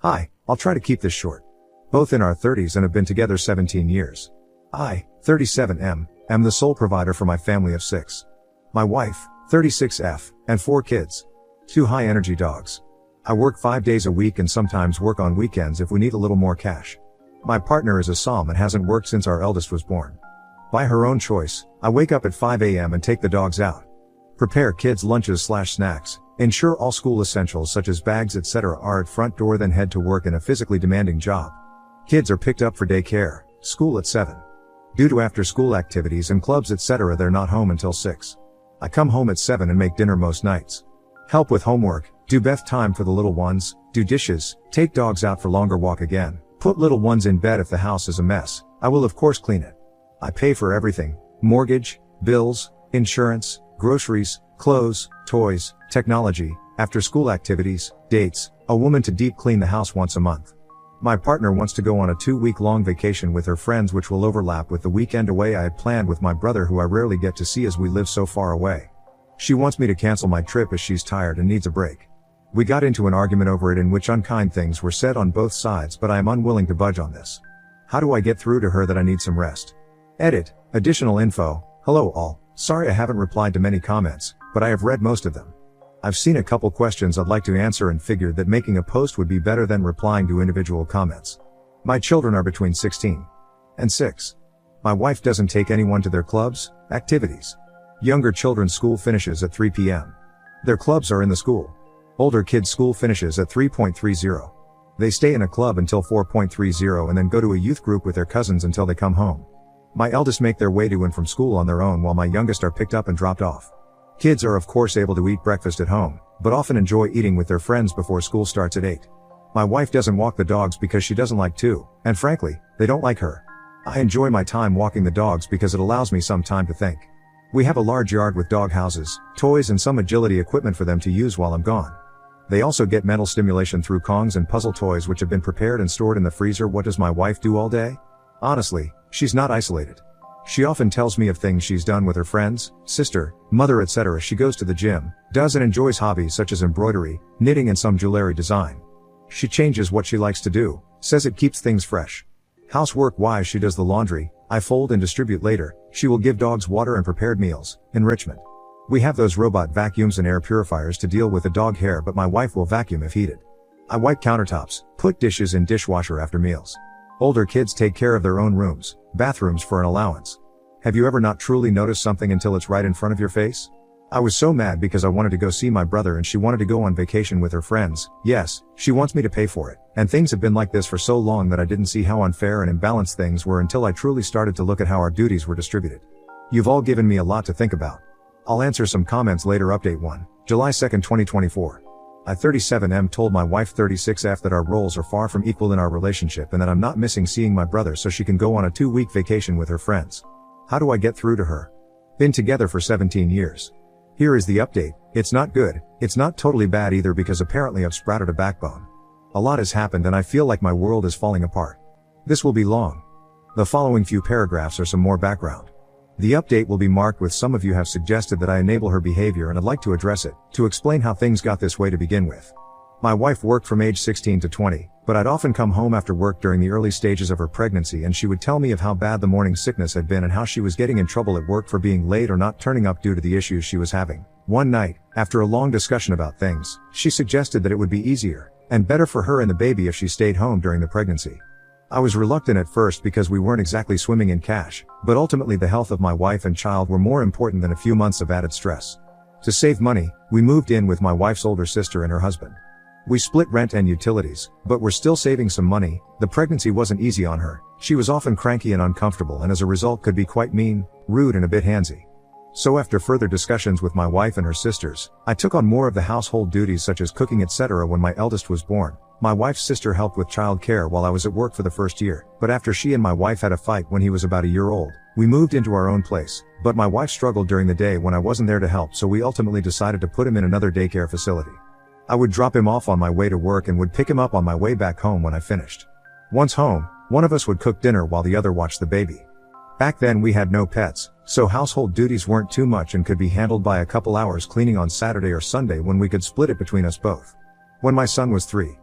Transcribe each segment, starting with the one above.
Hi, I'll try to keep this short. Both in our 30s and have been together 17 years. I, 37 am the sole provider for my family of 6. My wife, 36 and 4 kids. 2 high-energy dogs. I work 5 days a week and sometimes work on weekends if we need a little more cash. My partner is a Psalm and hasn't worked since our eldest was born. By her own choice, I wake up at 5 a.m. and take the dogs out. Prepare kids' lunches/snacks, ensure all school essentials such as bags etc. are at front door, then head to work in a physically demanding job. Kids are picked up for daycare, school at 7. Due to after-school activities and clubs etc. they're not home until 6. I come home at 7 and make dinner most nights. Help with homework, do bath time for the little ones, do dishes, take dogs out for longer walk again, put little ones in bed if the house is a mess. I will of course clean it. I pay for everything: mortgage, bills, insurance, groceries, clothes, toys, technology, after-school activities, dates, a woman to deep clean the house once a month. My partner wants to go on a 2-week-long vacation with her friends which will overlap with the weekend away I had planned with my brother who I rarely get to see as we live so far away. She wants me to cancel my trip as she's tired and needs a break. We got into an argument over it in which unkind things were said on both sides, but I am unwilling to budge on this. How do I get through to her that I need some rest? Edit. Additional info. Hello all. Sorry I haven't replied to many comments, but I have read most of them. I've seen a couple questions I'd like to answer and figured that making a post would be better than replying to individual comments. My children are between 16 and 6. My wife doesn't take anyone to their clubs, activities. Younger children's school finishes at 3 p.m. Their clubs are in the school. Older kids' school finishes at 3:30. They stay in a club until 4:30 and then go to a youth group with their cousins until they come home. My eldest make their way to and from school on their own while my youngest are picked up and dropped off. Kids are of course able to eat breakfast at home, but often enjoy eating with their friends before school starts at 8. My wife doesn't walk the dogs because she doesn't like to, and frankly, they don't like her. I enjoy my time walking the dogs because it allows me some time to think. We have a large yard with dog houses, toys and some agility equipment for them to use while I'm gone. They also get mental stimulation through Kongs and puzzle toys which have been prepared and stored in the freezer. What does my wife do all day? Honestly, she's not isolated. She often tells me of things she's done with her friends, sister, mother etc. She goes to the gym, does and enjoys hobbies such as embroidery, knitting and some jewelry design. She changes what she likes to do, says it keeps things fresh. Housework-wise she does the laundry, I fold and distribute later, she will give dogs water and prepared meals, enrichment. We have those robot vacuums and air purifiers to deal with the dog hair, but my wife will vacuum if heated. I wipe countertops, put dishes in dishwasher after meals. Older kids take care of their own rooms, bathrooms for an allowance. Have you ever not truly noticed something until it's right in front of your face? I was so mad because I wanted to go see my brother and she wanted to go on vacation with her friends. Yes, she wants me to pay for it, and things have been like this for so long that I didn't see how unfair and imbalanced things were until I truly started to look at how our duties were distributed. You've all given me a lot to think about. I'll answer some comments later. Update 1, July 2, 2024. I 37 told my wife 36 that our roles are far from equal in our relationship and that I'm not missing seeing my brother so she can go on a 2-week vacation with her friends. How do I get through to her? Been together for 17 years. Here is the update. It's not good, it's not totally bad either because apparently I've sprouted a backbone. A lot has happened and I feel like my world is falling apart. This will be long. The following few paragraphs are some more background. The update will be marked with some of you have suggested that I enable her behavior and I'd like to address it, to explain how things got this way to begin with. My wife worked from age 16 to 20, but I'd often come home after work during the early stages of her pregnancy and she would tell me of how bad the morning sickness had been and how she was getting in trouble at work for being late or not turning up due to the issues she was having. One night, after a long discussion about things, she suggested that it would be easier and better for her and the baby if she stayed home during the pregnancy. I was reluctant at first because we weren't exactly swimming in cash, but ultimately the health of my wife and child were more important than a few months of added stress. To save money, we moved in with my wife's older sister and her husband. We split rent and utilities, but we're still saving some money. The pregnancy wasn't easy on her. She was often cranky and uncomfortable and as a result could be quite mean, rude and a bit handsy. So after further discussions with my wife and her sisters, I took on more of the household duties such as cooking etc. When my eldest was born, my wife's sister helped with child care while I was at work for the first year, but after she and my wife had a fight when he was about a year old, we moved into our own place, but my wife struggled during the day when I wasn't there to help, so we ultimately decided to put him in another daycare facility. I would drop him off on my way to work and would pick him up on my way back home when I finished. Once home, one of us would cook dinner while the other watched the baby. Back then we had no pets, so household duties weren't too much and could be handled by a couple hours cleaning on Saturday or Sunday when we could split it between us both. When my son was 3,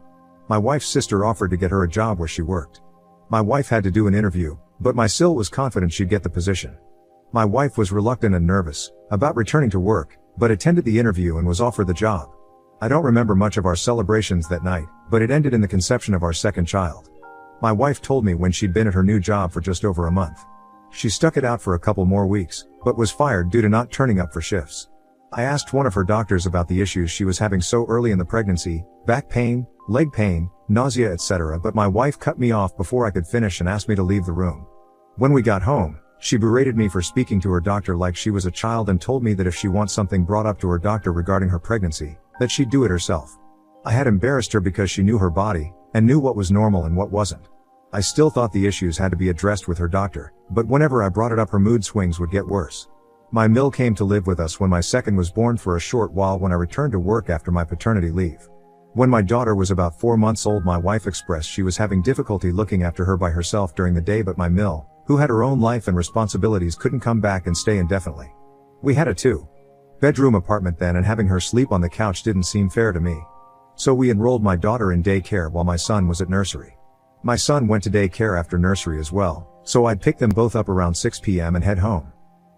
My wife's sister offered to get her a job where she worked. My wife had to do an interview, but my sil was confident she'd get the position. My wife was reluctant and nervous about returning to work, but attended the interview and was offered the job. I don't remember much of our celebrations that night, but it ended in the conception of our second child. My wife told me when she'd been at her new job for just over a month. She stuck it out for a couple more weeks, but was fired due to not turning up for shifts. I asked one of her doctors about the issues she was having so early in the pregnancy, back pain, leg pain, nausea, etc., but my wife cut me off before I could finish and asked me to leave the room. When we got home, she berated me for speaking to her doctor like she was a child and told me that if she wants something brought up to her doctor regarding her pregnancy, that she'd do it herself. I had embarrassed her because she knew her body, and knew what was normal and what wasn't. I still thought the issues had to be addressed with her doctor, but whenever I brought it up her mood swings would get worse. My Mill came to live with us when my second was born for a short while when I returned to work after my paternity leave. When my daughter was about 4 months old, my wife expressed she was having difficulty looking after her by herself during the day, but my Mill, who had her own life and responsibilities, couldn't come back and stay indefinitely. We had a 2-bedroom apartment then, and having her sleep on the couch didn't seem fair to me. So we enrolled my daughter in daycare while my son was at nursery. My son went to daycare after nursery as well, so I'd pick them both up around 6 p.m. and head home.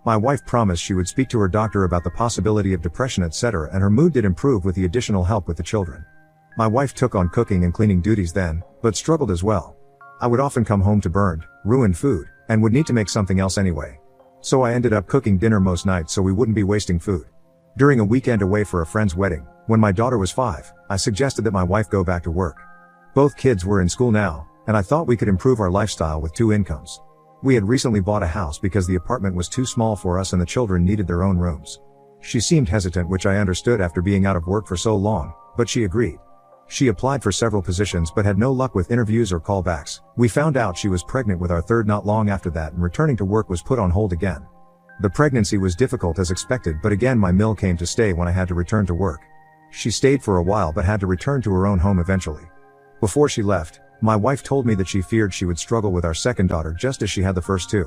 My wife promised she would speak to her doctor about the possibility of depression, etc., and her mood did improve with the additional help with the children. My wife took on cooking and cleaning duties then, but struggled as well. I would often come home to burned, ruined food, and would need to make something else anyway. So I ended up cooking dinner most nights so we wouldn't be wasting food. During a weekend away for a friend's wedding, when my daughter was 5, I suggested that my wife go back to work. Both kids were in school now, and I thought we could improve our lifestyle with 2 incomes. We had recently bought a house because the apartment was too small for us and the children needed their own rooms. She seemed hesitant, which I understood after being out of work for so long, but she agreed. She applied for several positions but had no luck with interviews or callbacks. We found out she was pregnant with our third not long after that, and returning to work was put on hold again. The pregnancy was difficult as expected, but again my Mill came to stay when I had to return to work. She stayed for a while but had to return to her own home eventually. Before she left, my wife told me that she feared she would struggle with our second daughter just as she had the first 2.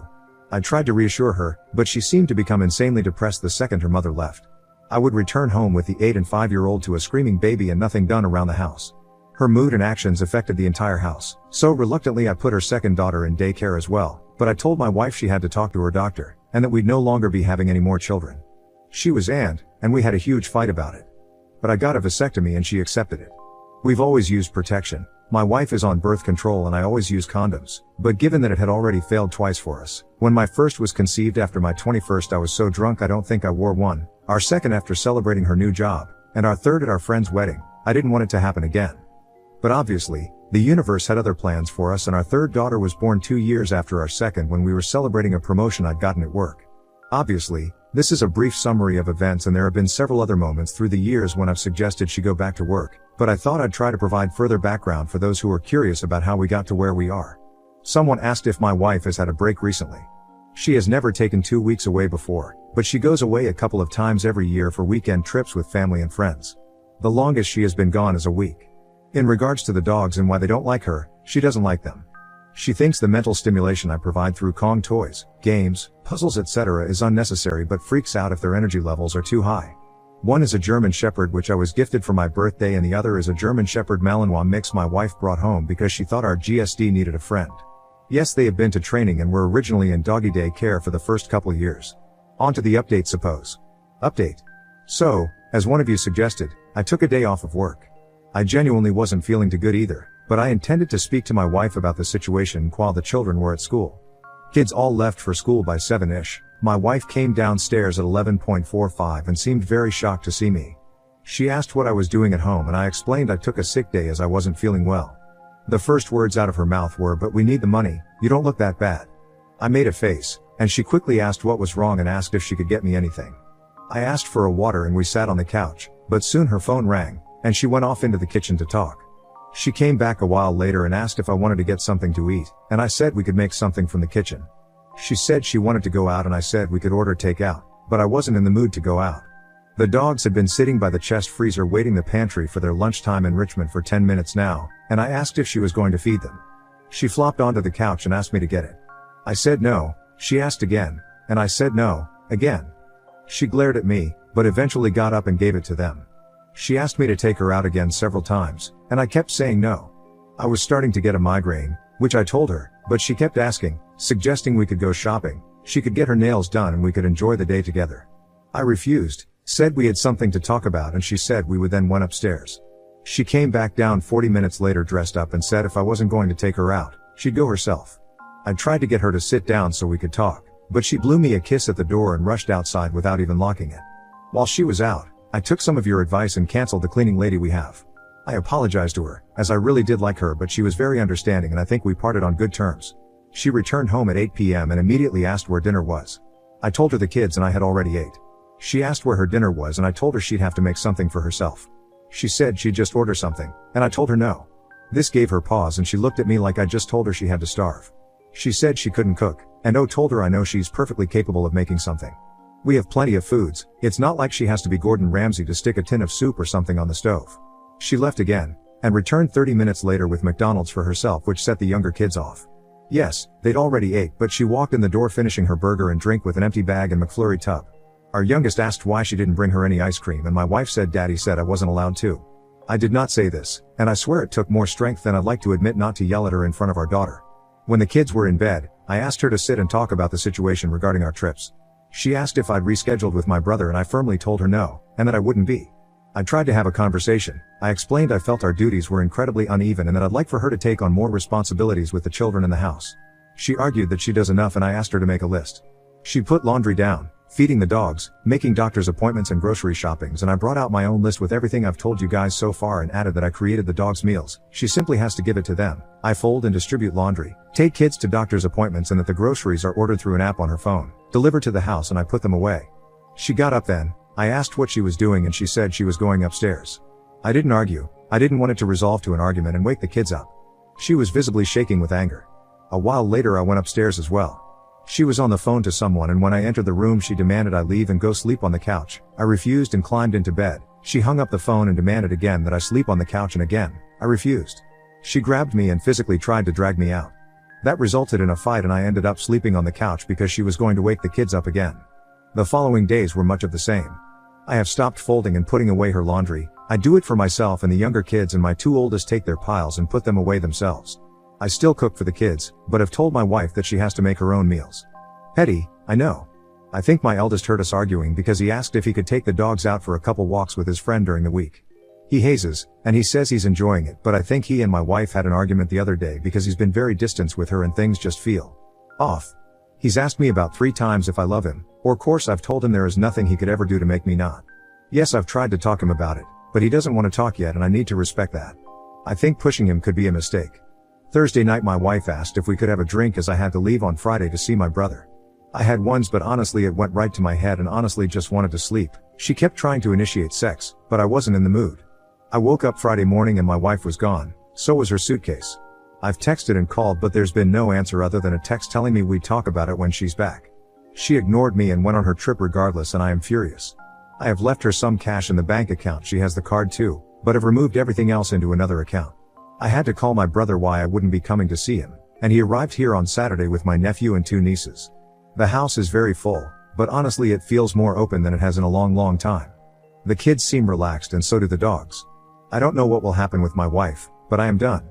I tried to reassure her, but she seemed to become insanely depressed the second her mother left. I would return home with the 8 and 5-year-old to a screaming baby and nothing done around the house. Her mood and actions affected the entire house, so reluctantly I put her second daughter in daycare as well, but I told my wife she had to talk to her doctor, and that we'd no longer be having any more children. She was and we had a huge fight about it. But I got a vasectomy and she accepted it. We've always used protection. My wife is on birth control and I always use condoms, but given that it had already failed twice for us, when my first was conceived after my 21st I was so drunk I don't think I wore one, our second after celebrating her new job, and our third at our friend's wedding. I didn't want it to happen again. But obviously, the universe had other plans for us, and our third daughter was born 2 years after our second when we were celebrating a promotion I'd gotten at work. Obviously, this is a brief summary of events, and there have been several other moments through the years when I've suggested she go back to work, but I thought I'd try to provide further background for those who are curious about how we got to where we are. Someone asked if my wife has had a break recently. She has never taken 2 weeks away before, but she goes away a couple of times every year for weekend trips with family and friends. The longest she has been gone is a week. In regards to the dogs and why they don't like her, she doesn't like them. She thinks the mental stimulation I provide through Kong toys, games, puzzles, etc. is unnecessary, but freaks out if their energy levels are too high. One is a German Shepherd which I was gifted for my birthday, and the other is a German Shepherd Malinois mix my wife brought home because she thought our GSD needed a friend. Yes, they have been to training and were originally in doggy day care for the first couple years. On to the update suppose. Update. So, as one of you suggested, I took a day off of work. I genuinely wasn't feeling too good either, but I intended to speak to my wife about the situation while the children were at school. Kids all left for school by 7-ish. My wife came downstairs at 11:45 and seemed very shocked to see me. She asked what I was doing at home, and I explained I took a sick day as I wasn't feeling well. The first words out of her mouth were, "But we need the money, you don't look that bad." I made a face, and she quickly asked what was wrong and asked if she could get me anything. I asked for a water and we sat on the couch, but soon her phone rang, and she went off into the kitchen to talk. She came back a while later and asked if I wanted to get something to eat, and I said we could make something from the kitchen. She said she wanted to go out and I said we could order takeout, but I wasn't in the mood to go out. The dogs had been sitting by the chest freezer waiting the pantry for their lunchtime enrichment for 10 minutes now, and I asked if she was going to feed them. She flopped onto the couch and asked me to get it. I said no. She asked again, and I said no, again. She glared at me, but eventually got up and gave it to them. She asked me to take her out again several times, and I kept saying no. I was starting to get a migraine, which I told her, but she kept asking, suggesting we could go shopping, she could get her nails done and we could enjoy the day together. I refused, said we had something to talk about, and she said we would, then went upstairs. She came back down 40 minutes later dressed up and said if I wasn't going to take her out, she'd go herself. I tried to get her to sit down so we could talk, but she blew me a kiss at the door and rushed outside without even locking it. While she was out, I took some of your advice and canceled the cleaning lady we have. I apologized to her, as I really did like her, but she was very understanding and I think we parted on good terms. She returned home at 8 p.m. and immediately asked where dinner was. I told her the kids and I had already ate. She asked where her dinner was and I told her she'd have to make something for herself. She said she'd just order something, and I told her no. This gave her pause and she looked at me like I just told her she had to starve. She said she couldn't cook, and told her I know she's perfectly capable of making something. We have plenty of foods, it's not like she has to be Gordon Ramsay to stick a tin of soup or something on the stove. She left again, and returned 30 minutes later with McDonald's for herself, which set the younger kids off. Yes, they'd already ate, but she walked in the door finishing her burger and drink with an empty bag and McFlurry tub. Our youngest asked why she didn't bring her any ice cream and my wife said Daddy said I wasn't allowed to. I did not say this, and I swear it took more strength than I'd like to admit not to yell at her in front of our daughter. When the kids were in bed, I asked her to sit and talk about the situation regarding our trips. She asked if I'd rescheduled with my brother and I firmly told her no, and that I wouldn't be. I tried to have a conversation. I explained I felt our duties were incredibly uneven and that I'd like for her to take on more responsibilities with the children in the house. She argued that she does enough and I asked her to make a list. She put laundry down, feeding the dogs, making doctor's appointments and grocery shoppings, and I brought out my own list with everything I've told you guys so far and added that I created the dogs' meals. She simply has to give it to them. I fold and distribute laundry, take kids to doctor's appointments, and that the groceries are ordered through an app on her phone, delivered to the house, and I put them away. She got up then. I asked what she was doing and she said she was going upstairs. I didn't argue. I didn't want it to resolve to an argument and wake the kids up. She was visibly shaking with anger. A while later I went upstairs as well. She was on the phone to someone, and when I entered the room she demanded I leave and go sleep on the couch. I refused and climbed into bed. She hung up the phone and demanded again that I sleep on the couch, and again, I refused. She grabbed me and physically tried to drag me out. That resulted in a fight and I ended up sleeping on the couch because she was going to wake the kids up again. The following days were much of the same. I have stopped folding and putting away her laundry. I do it for myself and the younger kids, and my two oldest take their piles and put them away themselves. I still cook for the kids, but have told my wife that she has to make her own meals. Petty, I know. I think my eldest heard us arguing because he asked if he could take the dogs out for a couple walks with his friend during the week. He hazes, and he says he's enjoying it, but I think he and my wife had an argument the other day because he's been very distant with her and things just feel off. He's asked me about 3 times if I love him, or course I've told him there is nothing he could ever do to make me not. Yes, I've tried to talk him about it, but he doesn't want to talk yet and I need to respect that. I think pushing him could be a mistake. Thursday night my wife asked if we could have a drink as I had to leave on Friday to see my brother. I had ones, but honestly it went right to my head and honestly just wanted to sleep. She kept trying to initiate sex, but I wasn't in the mood. I woke up Friday morning and my wife was gone, so was her suitcase. I've texted and called, but there's been no answer other than a text telling me we'd talk about it when she's back. She ignored me and went on her trip regardless, and I am furious. I have left her some cash in the bank account, she has the card too, but have removed everything else into another account. I had to call my brother why I wouldn't be coming to see him, and he arrived here on Saturday with my nephew and 2 nieces. The house is very full, but honestly it feels more open than it has in a long time. The kids seem relaxed and so do the dogs. I don't know what will happen with my wife, but I am done.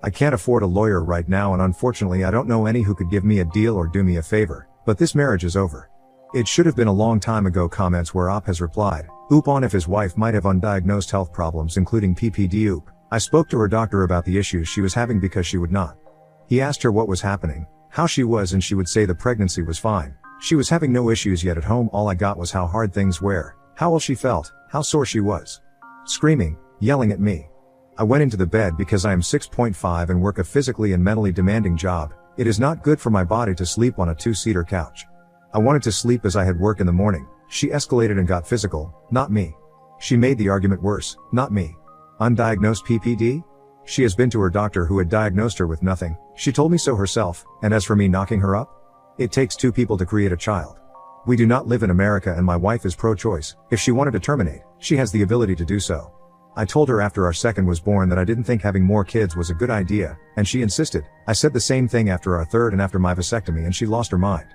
I can't afford a lawyer right now, and unfortunately I don't know any who could give me a deal or do me a favor, but this marriage is over. It should have been a long time ago. Comments where Op has replied, oop, on if his wife might have undiagnosed health problems including PPD. Oop. I spoke to her doctor about the issues she was having because she would not. He asked her what was happening, how she was, and she would say the pregnancy was fine. She was having no issues yet at home. All I got was how hard things were, how ill she felt, how sore she was. Screaming, yelling at me. I went into the bed because I am 6.5 and work a physically and mentally demanding job. It is not good for my body to sleep on a 2-seater couch. I wanted to sleep as I had work in the morning. She escalated and got physical, not me. She made the argument worse, not me. Undiagnosed PPD? She has been to her doctor who had diagnosed her with nothing. She told me so herself, and as for me knocking her up? It takes 2 people to create a child. We do not live in America and my wife is pro-choice. If she wanted to terminate, she has the ability to do so. I told her after our second was born that I didn't think having more kids was a good idea, and she insisted. I said the same thing after our third and after my vasectomy, and she lost her mind.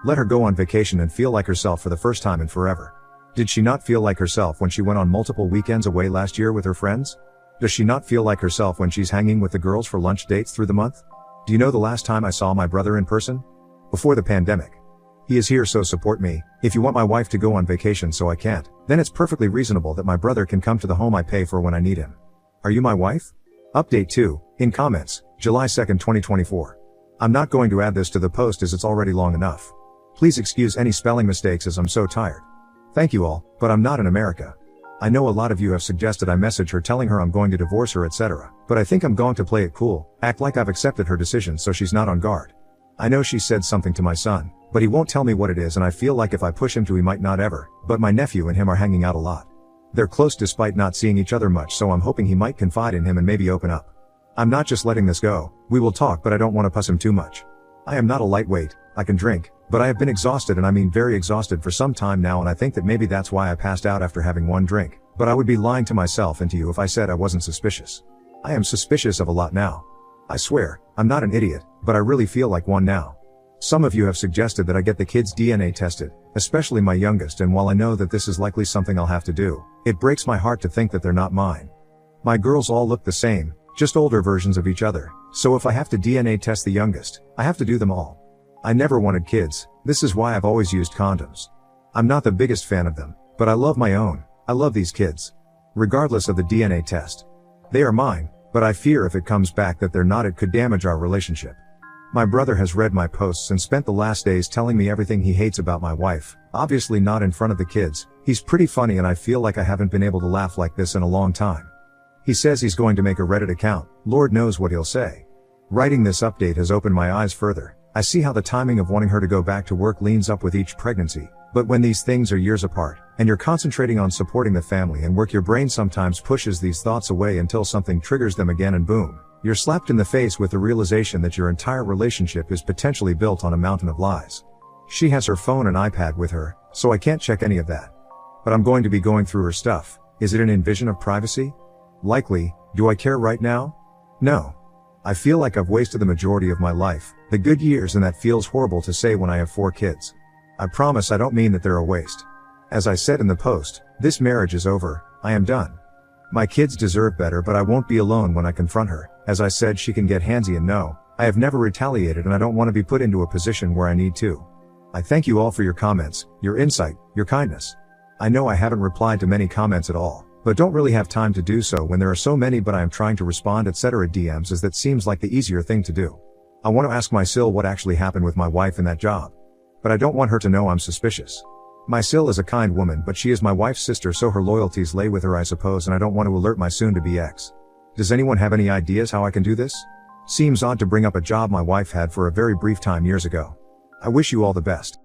Let her go on vacation and feel like herself for the first time in forever. Did she not feel like herself when she went on multiple weekends away last year with her friends? Does she not feel like herself when she's hanging with the girls for lunch dates through the month? Do you know the last time I saw my brother in person? Before the pandemic. He is here, so support me. If you want my wife to go on vacation so I can't, then it's perfectly reasonable that my brother can come to the home I pay for when I need him. Are you my wife? Update 2, in comments, July 2nd, 2024. I'm not going to add this to the post as it's already long enough. Please excuse any spelling mistakes as I'm so tired. Thank you all, but I'm not in America. I know a lot of you have suggested I message her telling her I'm going to divorce her, etc. But I think I'm going to play it cool, act like I've accepted her decision so she's not on guard. I know she said something to my son, but he won't tell me what it is, and I feel like if I push him to, he might not ever. But my nephew and him are hanging out a lot. They're close despite not seeing each other much, so I'm hoping he might confide in him and maybe open up. I'm not just letting this go. We will talk, but I don't want to push him too much. I am not a lightweight. I can drink, but I have been exhausted, and I mean very exhausted, for some time now, and I think that maybe that's why I passed out after having one drink. But I would be lying to myself and to you if I said I wasn't suspicious. I am suspicious of a lot now. I swear, I'm not an idiot, but I really feel like one now. Some of you have suggested that I get the kids' DNA tested, especially my youngest, and while I know that this is likely something I'll have to do, it breaks my heart to think that they're not mine. My girls all look the same, just older versions of each other, so if I have to DNA test the youngest, I have to do them all. I never wanted kids. This is why I've always used condoms. I'm not the biggest fan of them, but I love my own. I love these kids. Regardless of the DNA test. They are mine, but I fear if it comes back that they're not, it could damage our relationship. My brother has read my posts and spent the last days telling me everything he hates about my wife, obviously not in front of the kids. He's pretty funny, and I feel like I haven't been able to laugh like this in a long time. He says he's going to make a Reddit account. Lord knows what he'll say. Writing this update has opened my eyes further. I see how the timing of wanting her to go back to work leans up with each pregnancy. But when these things are years apart, and you're concentrating on supporting the family and work, your brain sometimes pushes these thoughts away until something triggers them again, and boom, you're slapped in the face with the realization that your entire relationship is potentially built on a mountain of lies. She has her phone and iPad with her, so I can't check any of that. But I'm going to be going through her stuff. Is it an invasion of privacy? Likely. Do I care right now? No. I feel like I've wasted the majority of my life, the good years, and that feels horrible to say when I have 4 kids. I promise I don't mean that they're a waste. As I said in the post, this marriage is over. I am done. My kids deserve better, but I won't be alone when I confront her. As I said, she can get handsy, and no, I have never retaliated, and I don't want to be put into a position where I need to. I thank you all for your comments, your insight, your kindness. I know I haven't replied to many comments at all, but don't really have time to do so when there are so many, but I am trying to respond, etc. DMs, as that seems like the easier thing to do. I want to ask my Sil what actually happened with my wife in that job. But I don't want her to know I'm suspicious. My Sil is a kind woman, but she is my wife's sister, so her loyalties lay with her, I suppose, and I don't want to alert my soon-to-be ex. Does anyone have any ideas how I can do this? Seems odd to bring up a job my wife had for a very brief time years ago. I wish you all the best.